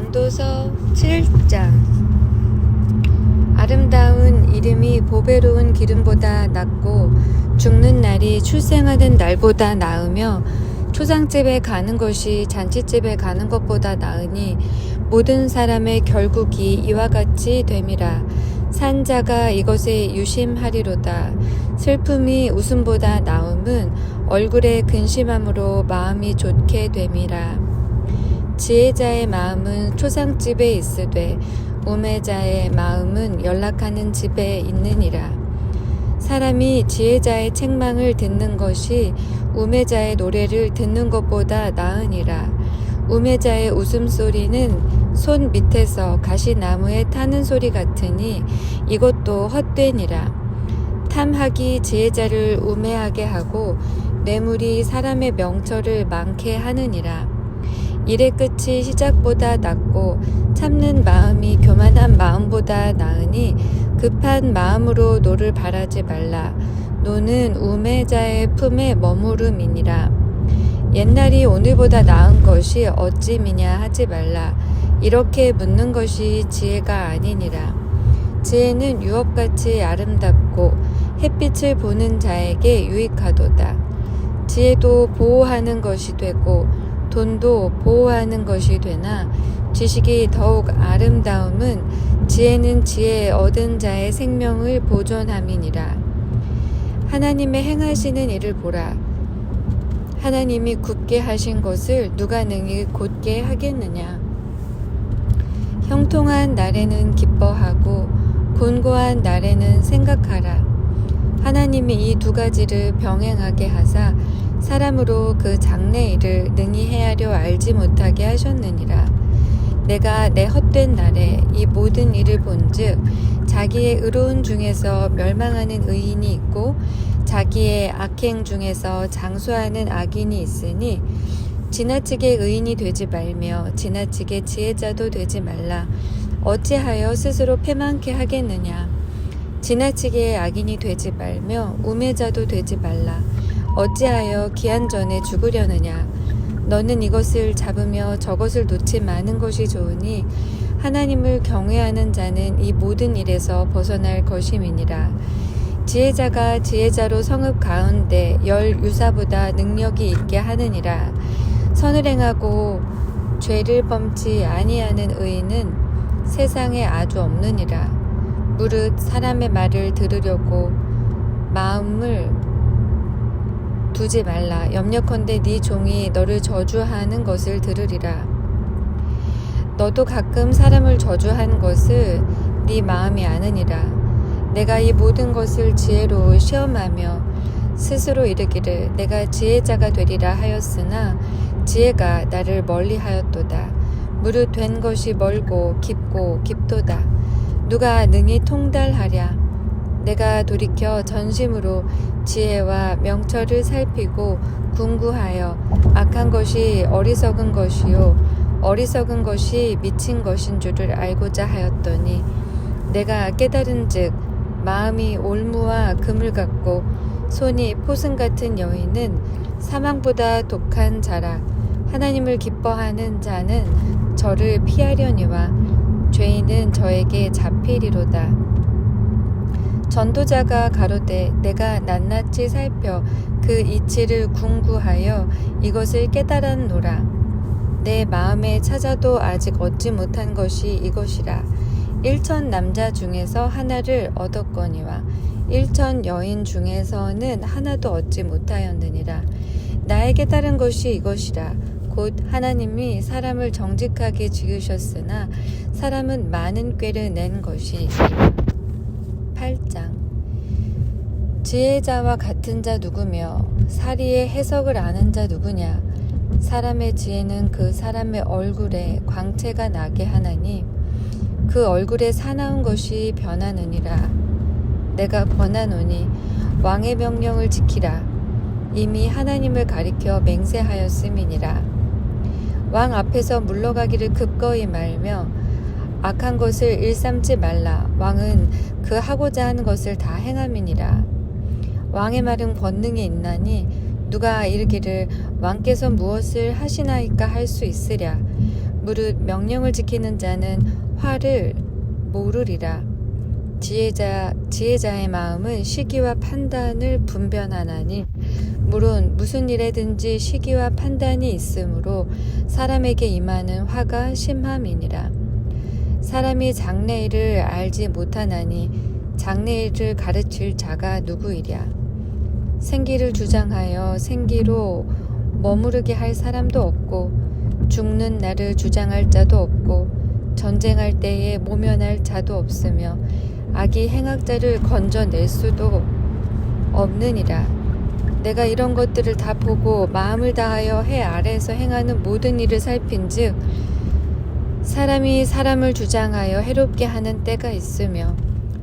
전도서 7장. 아름다운 이름이 보배로운 기름보다 낫고 죽는 날이 출생하는 날보다 나으며 초상집에 가는 것이 잔치집에 가는 것보다 나으니 모든 사람의 결국이 이와 같이 됨이라. 산자가 이것에 유심하리로다. 슬픔이 웃음보다 나음은 얼굴에 근심함으로 마음이 좋게 됨이라. 지혜자의 마음은 초상집에 있으되 우매자의 마음은 연락하는 집에 있느니라. 사람이 지혜자의 책망을 듣는 것이 우매자의 노래를 듣는 것보다 나으니라. 우매자의 웃음소리는 손 밑에서 가시나무에 타는 소리 같으니 이것도 헛되니라. 탐학이 지혜자를 우매하게 하고 뇌물이 사람의 명철을 많게 하느니라. 일의 끝이 시작보다 낫고 참는 마음이 교만한 마음보다 나으니 급한 마음으로 노를 바라지 말라. 노는 우매자의 품에 머무름이니라. 옛날이 오늘보다 나은 것이 어찌미냐 하지 말라. 이렇게 묻는 것이 지혜가 아니니라. 지혜는 유업같이 아름답고 햇빛을 보는 자에게 유익하도다. 지혜도 보호하는 것이 되고 돈도 보호하는 것이 되나 지식이 더욱 아름다움은 지혜는 지혜 얻은 자의 생명을 보존함이니라. 하나님의 행하시는 일을 보라. 하나님이 굳게 하신 것을 누가 능히 곧게 하겠느냐. 형통한 날에는 기뻐하고 곤고한 날에는 생각하라. 하나님이 이 두 가지를 병행하게 하사 사람으로 그 장래일을 능히 헤아려 알지 못하게 하셨느니라. 내가 내 헛된 날에 이 모든 일을 본즉 자기의 의로운 중에서 멸망하는 의인이 있고 자기의 악행 중에서 장수하는 악인이 있으니 지나치게 의인이 되지 말며 지나치게 지혜자도 되지 말라. 어찌하여 스스로 패망케 하겠느냐. 지나치게 악인이 되지 말며 우매자도 되지 말라. 어찌하여 기한 전에 죽으려느냐. 너는 이것을 잡으며 저것을 놓지 마는 것이 좋으니 하나님을 경외하는 자는 이 모든 일에서 벗어날 것임이니라. 지혜자가 지혜자로 성읍 가운데 열 유사보다 능력이 있게 하느니라. 선을 행하고 죄를 범치 아니하는 의인은 세상에 아주 없느니라. 무릇 사람의 말을 들으려고 마음을 두지 말라. 염려컨대 네 종이 너를 저주하는 것을 들으리라. 너도 가끔 사람을 저주한 것을 네 마음이 아느니라. 내가 이 모든 것을 지혜로 시험하며 스스로 이르기를 내가 지혜자가 되리라 하였으나 지혜가 나를 멀리하였도다. 무릇 된 것이 멀고 깊고 깊도다. 누가 능히 통달하랴. 내가 돌이켜 전심으로 지혜와 명철을 살피고 궁구하여 악한 것이 어리석은 것이요 어리석은 것이 미친 것인 줄을 알고자 하였더니 내가 깨달은즉 마음이 올무와 금을 같고 손이 포승 같은 여인은 사망보다 독한 자라. 하나님을 기뻐하는 자는 저를 피하려니와 죄인은 저에게 잡히리로다. 전도자가 가로되 내가 낱낱이 살펴 그 이치를 궁구하여 이것을 깨달았노라. 내 마음에 찾아도 아직 얻지 못한 것이 이것이라. 1천 남자 중에서 하나를 얻었거니와 1천 여인 중에서는 하나도 얻지 못하였느니라. 나의 깨달은 것이 이것이라. 곧 하나님이 사람을 정직하게 지으셨으나 사람은 많은 꾀를 낸 것이 8장. 지혜자와 같은 자 누구며 사리의 해석을 아는 자 누구냐. 사람의 지혜는 그 사람의 얼굴에 광채가 나게 하나니 그 얼굴에 사나운 것이 변하느니라. 내가 권하노니 왕의 명령을 지키라. 이미 하나님을 가리켜 맹세하였음이니라. 왕 앞에서 물러가기를 급거이 말며 악한 것을 일삼지 말라. 왕은 그 하고자 하는 것을 다 행함이니라. 왕의 말은 권능이 있나니 누가 이르기를 왕께서 무엇을 하시나이까 할 수 있으랴. 무릇 명령을 지키는 자는 화를 모르리라. 지혜자의 마음은 시기와 판단을 분별하나니 물론 무슨 일에든지 시기와 판단이 있으므로 사람에게 임하는 화가 심함이니라. 사람이 장래일을 알지 못하나니 장래일을 가르칠 자가 누구이랴. 생기를 주장하여 생기로 머무르게 할 사람도 없고 죽는 날을 주장할 자도 없고 전쟁할 때에 모면할 자도 없으며 악이 행악자를 건져낼 수도 없느니라. 내가 이런 것들을 다 보고 마음을 다하여 해 아래에서 행하는 모든 일을 살핀즉 사람이 사람을 주장하여 해롭게 하는 때가 있으며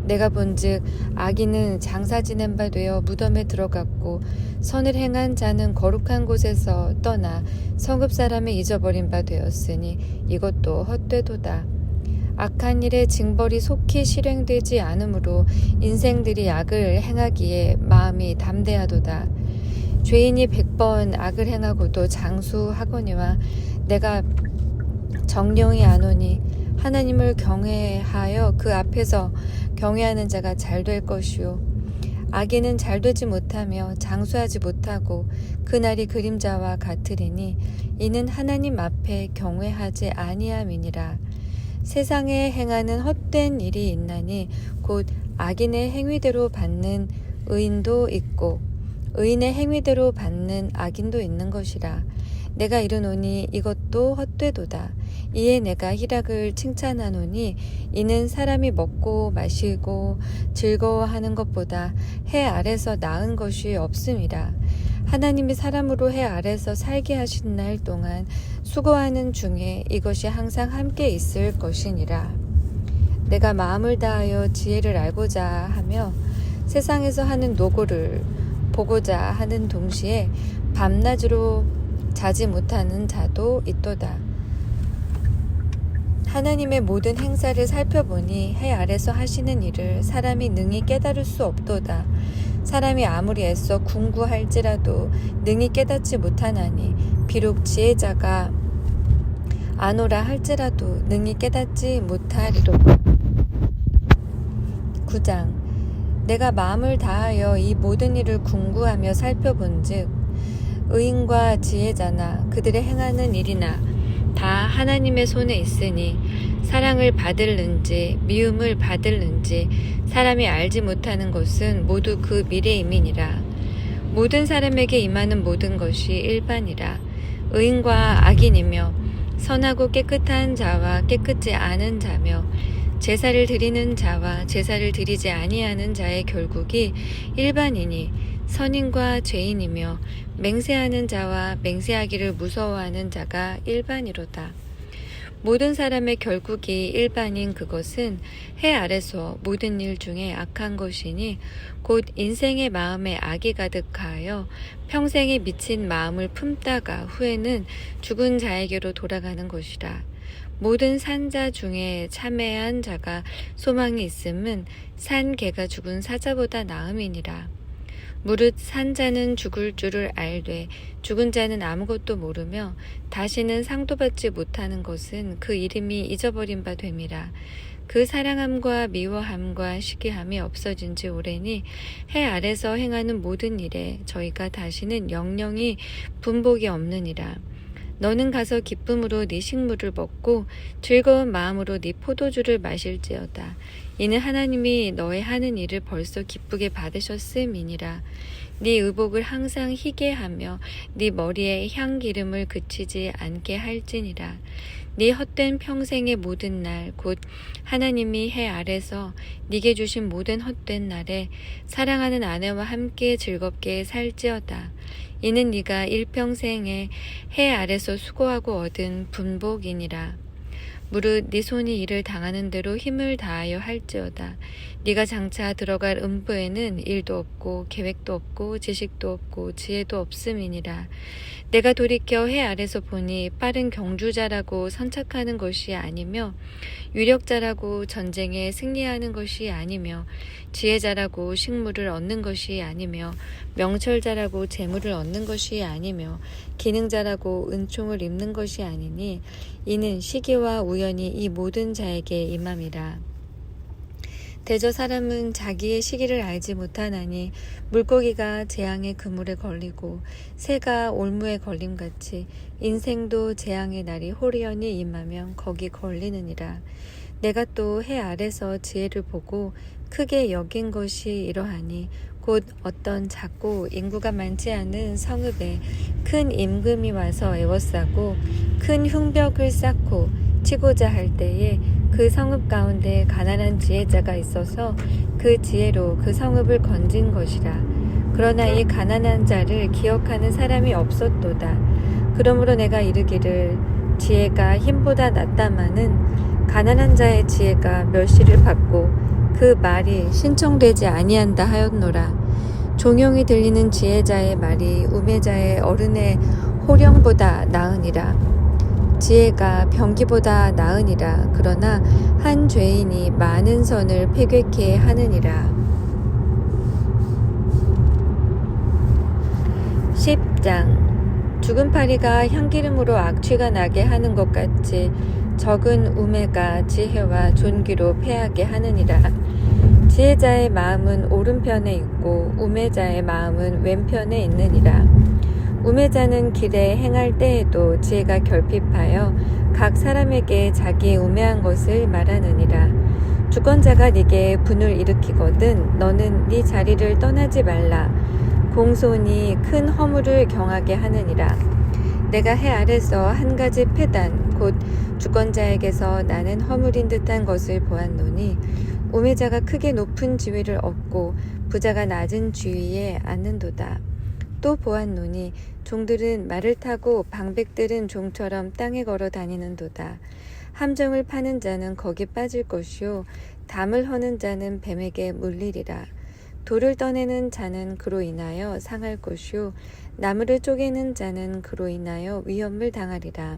내가 본즉 악인은 장사 지낸 바 되어 무덤에 들어갔고 선을 행한 자는 거룩한 곳에서 떠나 성읍 사람을 잊어버린 바 되었으니 이것도 헛되도다. 악한 일의 징벌이 속히 실행되지 않으므로 인생들이 악을 행하기에 마음이 담대하도다. 죄인이 100번 악을 행하고도 장수하거니와 내가 정령이 아노니 하나님을 경외하여 그 앞에서 경외하는 자가 잘 될 것이요 악인은 잘 되지 못하며 장수하지 못하고 그날이 그림자와 같으리니 이는 하나님 앞에 경외하지 아니함이니라. 세상에 행하는 헛된 일이 있나니 곧 악인의 행위대로 받는 의인도 있고 의인의 행위대로 받는 악인도 있는 것이라. 내가 이르노니 이것도 헛되도다. 이에 내가 희락을 칭찬하노니 이는 사람이 먹고 마시고 즐거워하는 것보다 해 아래서 나은 것이 없음이라. 하나님이 사람으로 해 아래서 살게 하신 날 동안 수고하는 중에 이것이 항상 함께 있을 것이니라. 내가 마음을 다하여 지혜를 알고자 하며 세상에서 하는 노고를 보고자 하는 동시에 밤낮으로 자지 못하는 자도 있도다. 하나님의 모든 행사를 살펴보니 해 아래서 하시는 일을 사람이 능히 깨달을 수 없도다. 사람이 아무리 애써 궁구할지라도 능히 깨닫지 못하나니 비록 지혜자가 아노라 할지라도 능히 깨닫지 못하리로다. 9장. 내가 마음을 다하여 이 모든 일을 궁구하며 살펴본즉 의인과 지혜자나 그들의 행하는 일이나 다 하나님의 손에 있으니 사랑을 받을는지 미움을 받을는지 사람이 알지 못하는 것은 모두 그 미래임이니라. 모든 사람에게 임하는 모든 것이 일반이라. 의인과 악인이며 선하고 깨끗한 자와 깨끗지 않은 자며 제사를 드리는 자와 제사를 드리지 아니하는 자의 결국이 일반이니 선인과 죄인이며 맹세하는 자와 맹세하기를 무서워하는 자가 일반이로다. 모든 사람의 결국이 일반인 그것은 해 아래서 모든 일 중에 악한 것이니 곧 인생의 마음에 악이 가득하여 평생에 미친 마음을 품다가 후에는 죽은 자에게로 돌아가는 것이라. 모든 산자 중에 참회한 자가 소망이 있음은 산 개가 죽은 사자보다 나음이니라. 무릇 산자는 죽을 줄을 알되 죽은 자는 아무것도 모르며 다시는 상도받지 못하는 것은 그 이름이 잊어버린 바 됨이라. 그 사랑함과 미워함과 시기함이 없어진 지 오래니 해 아래서 행하는 모든 일에 저희가 다시는 영영이 분복이 없느니라. 너는 가서 기쁨으로 네 식물을 먹고 즐거운 마음으로 네 포도주를 마실지어다. 이는 하나님이 너의 하는 일을 벌써 기쁘게 받으셨음이니라. 네 의복을 항상 희게 하며 네 머리에 향기름을 그치지 않게 할지니라. 네 헛된 평생의 모든 날 곧 하나님이 해 아래서 네게 주신 모든 헛된 날에 사랑하는 아내와 함께 즐겁게 살지어다. 이는 네가 일평생에 해 아래서 수고하고 얻은 분복이니라. 무릇 네 손이 이를 당하는 대로 힘을 다하여 할지어다. 네가 장차 들어갈 음부에는 일도 없고 계획도 없고 지식도 없고 지혜도 없음이니라. 내가 돌이켜 해 아래서 보니 빠른 경주자라고 선착하는 것이 아니며 유력자라고 전쟁에 승리하는 것이 아니며 지혜자라고 식물을 얻는 것이 아니며 명철자라고 재물을 얻는 것이 아니며 기능자라고 은총을 입는 것이 아니니 이는 시기와 우연이 이 모든 자에게 임함이라. 대저 사람은 자기의 시기를 알지 못하나니 물고기가 재앙의 그물에 걸리고 새가 올무에 걸림같이 인생도 재앙의 날이 호리연히 임하면 거기 걸리느니라. 내가 또 해 아래서 지혜를 보고 크게 여긴 것이 이러하니 곧 어떤 작고 인구가 많지 않은 성읍에 큰 임금이 와서 에워싸고 큰 흉벽을 쌓고 치고자 할 때에 그 성읍 가운데 가난한 지혜자가 있어서 그 지혜로 그 성읍을 건진 것이라. 그러나 이 가난한 자를 기억하는 사람이 없었도다. 그러므로 내가 이르기를 지혜가 힘보다 낫다마는 가난한 자의 지혜가 멸시를 받고 그 말이 신청되지 아니한다 하였노라. 종용이 들리는 지혜자의 말이 우매자의 어른의 호령보다 나으니라. 지혜가 병기보다 나으니라. 그러나 한 죄인이 많은 선을 패괴케 하느니라. 10장. 죽은 파리가 향기름으로 악취가 나게 하는 것 같이 적은 우매가 지혜와 존귀로 패하게 하느니라. 지혜자의 마음은 오른편에 있고 우매자의 마음은 왼편에 있느니라. 우매자는 길에 행할 때에도 지혜가 결핍하여 각 사람에게 자기의 우매한 것을 말하느니라. 주권자가 네게 분을 일으키거든 너는 네 자리를 떠나지 말라. 공손이 큰 허물을 경하게 하느니라. 내가 해 아래서 한 가지 패단 곧 주권자에게서 나는 허물인 듯한 것을 보았노니 우매자가 크게 높은 지위를 얻고 부자가 낮은 지위에 앉는도다. 또 보았노니 종들은 말을 타고 방백들은 종처럼 땅에 걸어 다니는도다. 함정을 파는 자는 거기 빠질 것이요 담을 허는 자는 뱀에게 물리리라. 돌을 떠내는 자는 그로 인하여 상할 것이요 나무를 쪼개는 자는 그로 인하여 위험을 당하리라.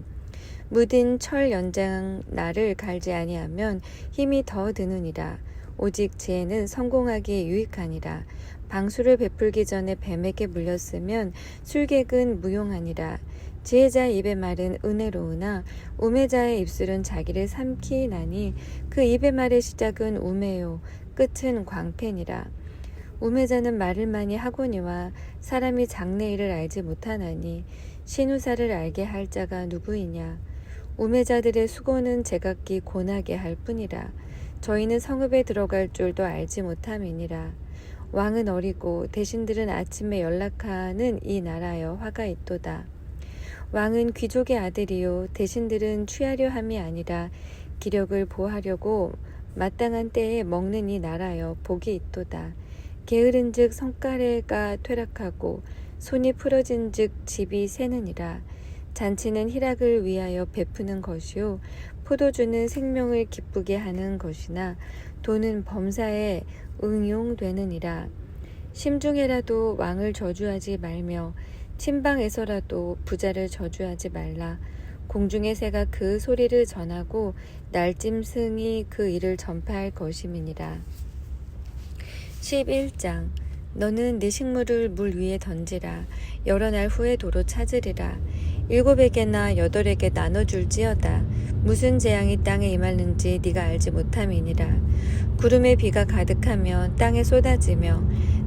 무딘 철 연장 날을 갈지 아니하면 힘이 더 드느니라. 오직 지혜는 성공하기에 유익하니라. 방수를 베풀기 전에 뱀에게 물렸으면 술객은 무용하니라. 지혜자의 입의 말은 은혜로우나 우매자의 입술은 자기를 삼키나니 그 입의 말의 시작은 우매요 끝은 광패니라. 우매자는 말을 많이 하거니와 사람이 장래일을 알지 못하나니 신우사를 알게 할 자가 누구이냐. 우매자들의 수고는 제각기 고나게 할 뿐이라. 저희는 성읍에 들어갈 줄도 알지 못함이니라. 왕은 어리고 대신들은 아침에 연락하는 이 나라여 화가 있도다. 왕은 귀족의 아들이요 대신들은 취하려 함이 아니라 기력을 보하려고 마땅한 때에 먹는 이 나라여 복이 있도다. 게으른즉 성가래가 퇴락하고 손이 풀어진즉 집이 새느니라. 잔치는 희락을 위하여 베푸는 것이요 포도주는 생명을 기쁘게 하는 것이나 돈은 범사에 응용되느니라. 심중에라도 왕을 저주하지 말며 침방에서라도 부자를 저주하지 말라. 공중의 새가 그 소리를 전하고 날짐승이 그 일을 전파할 것임이니라. 11장. 너는 네 식물을 물 위에 던지라. 여러 날 후에 도로 찾으리라. 7에게나 8에게 나눠줄지어다. 무슨 재앙이 땅에 임하는지 네가 알지 못함이니라. 구름에 비가 가득하면 땅에 쏟아지며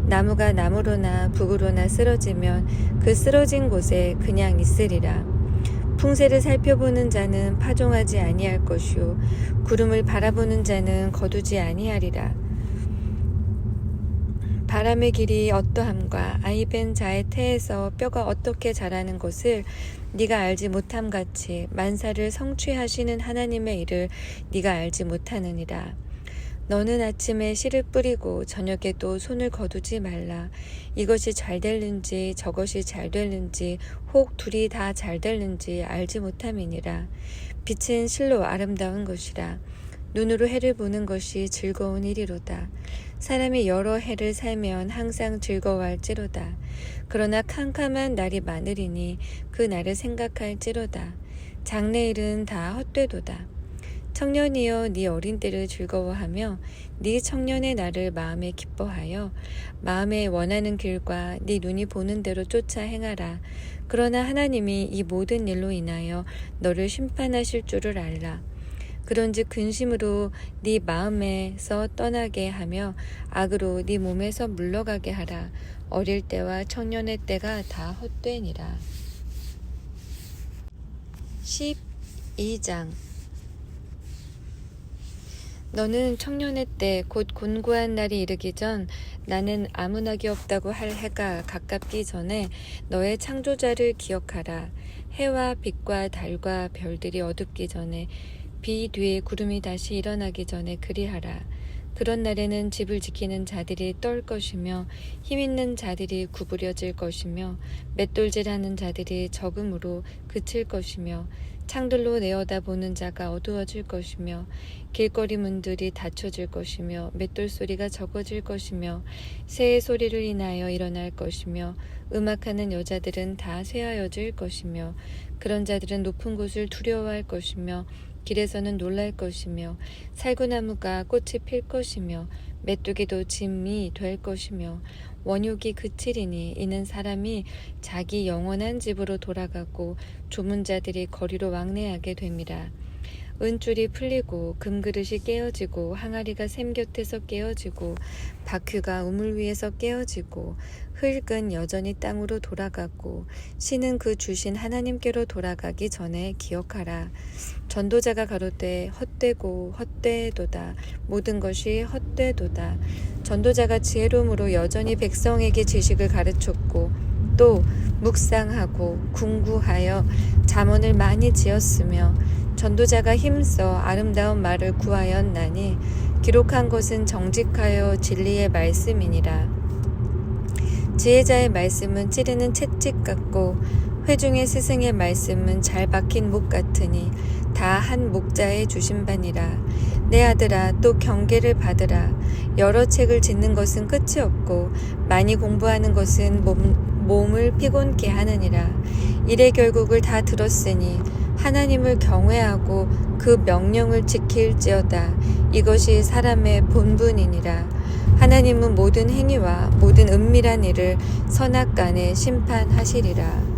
나무가 나무로나 북으로나 쓰러지면 그 쓰러진 곳에 그냥 있으리라. 풍세를 살펴보는 자는 파종하지 아니할 것이요 구름을 바라보는 자는 거두지 아니하리라. 바람의 길이 어떠함과 아이벤 자의 태에서 뼈가 어떻게 자라는 것을 네가 알지 못함 같이 만사를 성취하시는 하나님의 일을 네가 알지 못하느니라. 너는 아침에 씨를 뿌리고 저녁에 또 손을 거두지 말라. 이것이 잘 될는지 저것이 잘 될는지 혹 둘이 다 잘 될는지 알지 못함이니라. 빛은 실로 아름다운 것이라. 눈으로 해를 보는 것이 즐거운 일이로다. 사람이 여러 해를 살면 항상 즐거워할지로다. 그러나 캄캄한 날이 많으리니 그 날을 생각할지로다. 장래일은 다 헛되도다. 청년이여 네 어린 때를 즐거워하며 네 청년의 날을 마음에 기뻐하여 마음에 원하는 길과 네 눈이 보는 대로 쫓아 행하라. 그러나 하나님이 이 모든 일로 인하여 너를 심판하실 줄을 알라. 그런즉 근심으로 네 마음에서 떠나게 하며 악으로 네 몸에서 물러가게 하라. 어릴 때와 청년의 때가 다 헛되니라. 12장. 너는 청년의 때 곧 곤고한 날이 이르기 전 나는 아무나기 없다고 할 해가 가깝기 전에 너의 창조자를 기억하라. 해와 빛과 달과 별들이 어둡기 전에 비 뒤에 구름이 다시 일어나기 전에 그리하라. 그런 날에는 집을 지키는 자들이 떨 것이며 힘있는 자들이 구부려질 것이며 맷돌질하는 자들이 적음으로 그칠 것이며 창들로 내어다보는 자가 어두워질 것이며 길거리 문들이 닫혀질 것이며 맷돌 소리가 적어질 것이며 새의 소리를 인하여 일어날 것이며 음악하는 여자들은 다 쇠하여질 것이며 그런 자들은 높은 곳을 두려워할 것이며 길에서는 놀랄 것이며 살구나무가 꽃이 필 것이며 메뚜기도 짐이 될 것이며 원욕이 그치리니 이는 사람이 자기 영원한 집으로 돌아가고 조문자들이 거리로 왕래하게 됨이라. 은줄이 풀리고 금그릇이 깨어지고 항아리가 샘 곁에서 깨어지고 바퀴가 우물 위에서 깨어지고 흙은 여전히 땅으로 돌아가고 신은 그 주신 하나님께로 돌아가기 전에 기억하라. 전도자가 가로되 헛되고 헛되도다. 모든 것이 헛되도다. 전도자가 지혜로움으로 여전히 백성에게 지식을 가르쳤고 또 묵상하고 궁구하여 잠언을 많이 지었으며 전도자가 힘써 아름다운 말을 구하였나니 기록한 것은 정직하여 진리의 말씀이니라. 지혜자의 말씀은 찌르는 채찍 같고 회중의 스승의 말씀은 잘 박힌 목 같으니 다 한 목자의 주신바니라. 내 아들아 또 경계를 받으라. 여러 책을 짓는 것은 끝이 없고 많이 공부하는 것은 몸을 피곤케 하느니라. 일의 결국을 다 들었으니 하나님을 경외하고 그 명령을 지킬지어다. 이것이 사람의 본분이니라. 하나님은 모든 행위와 모든 은밀한 일을 선악간에 심판하시리라.